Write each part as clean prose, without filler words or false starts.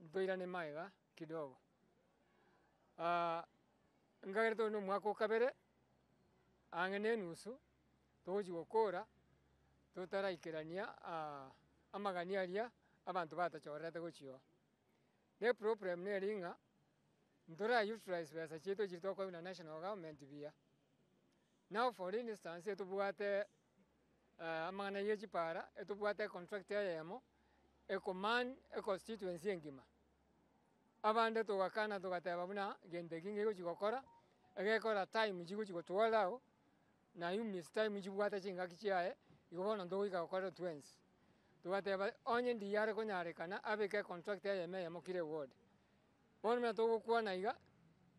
ntoirane maiga kidogo. Ngagere tono mwaka kabere angene nusu toji gukora tutaraikirania amagani aria abantu batachorete gochio. Ne problem ne ringa ndora utilize pesa chito chito kwa na national government bia. Now for instance etubwate amagana yechi para etubwate contract ya yemo command constituency ngima. Abande tugakana tugateba buna gende kinge gochi gokora egekora time jigochi gotwalao na yumis time jibwata chinga kichiae igobona ndoika gokora twins tugateba onye ndiyare konyarekana abeke contract ya yemo kire ward bonme to kwana iga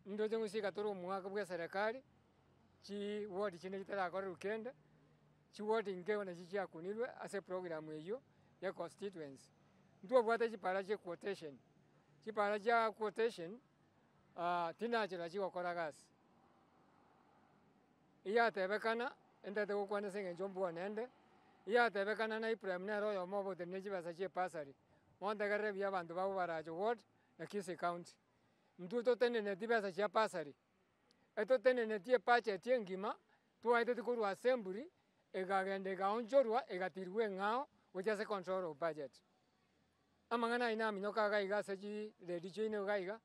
ndoje ngusika toro mwaka bwa serikali chi ward chine kitara kora rukende chi ward inge na chichi akunilwe ase program eyo ya constituency ndo bwata chipara che quotation chipara cha quotation tinachira chi gokora gas iya tebekana ende te gukwana senge njombo nende iya tebekana na Ibrahim na royo mobo teneji basa che pasari monde garre bia bantu ba Bobaracho ward na Kisii county nduto tenene tibasa cha pasari eto tenene tie pache tie ngima tuaite tikuru assembly egagende gaonjorwa egatirwe ngao which is a control of budget amangana ina minyoka gaiga seji ready chine gaiga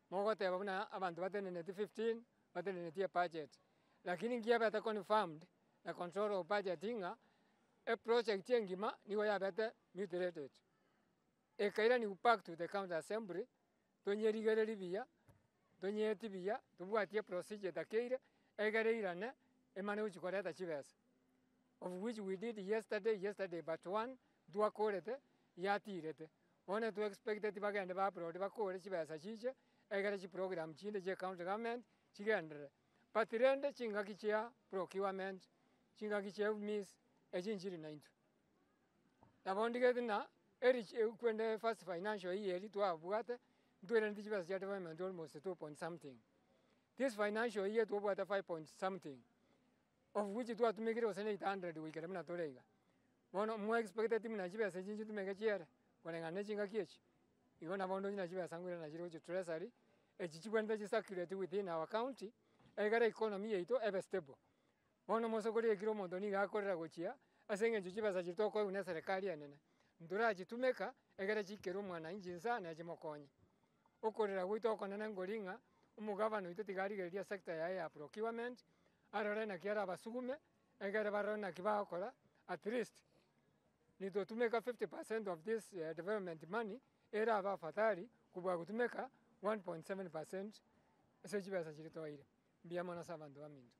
mogo teba buna abantu batenene 15 batenene tie budget lakini ngia beta confirmed na control of budget inga a project ngima niwo ya beta mutilated e kaira ni back to the county assembly tonyerigere libia tonyetibia tubwatie procedure takeire egere irane emane uchikoreta chibesa of which we did yesterday but one dua korete yatirete one to expected bagende ba prod bakore chibesa chiche egere chi program chinde je county government chigendre patirende chinga kichia procurement chinga kichia miss ejinjiri 90 nabondige na erich kwende first financial year twabwate ndwere ndijibasa cha development almost 2 point something this financial year twabwate 5 point something of which twatumikire osene 800 wikere mna toreiga bono mwa expected mna jibesa jinji tumeke chiere konengane chinga kiechi igona bondo nyina jibesa ngwire na jiro treasury echichibwende chi circulate within our county egara economy yeito ebe stable bono mosokori ekiro mondo ni gakorera gochia asenge jibesa chitoko une serikali enene ndura jitumeka egara chikero mwana injinsa na jimokonye okorera gwito konene ngoringa umugabano ito tigarigeria sector ya procurement arore na kiara basugume egere barone na kibakora at least nitotumeka 50% of this development money era aba fatari kubwa kutumeka 1.7% ese jibesa chiritoire biamana sabantu bamindu.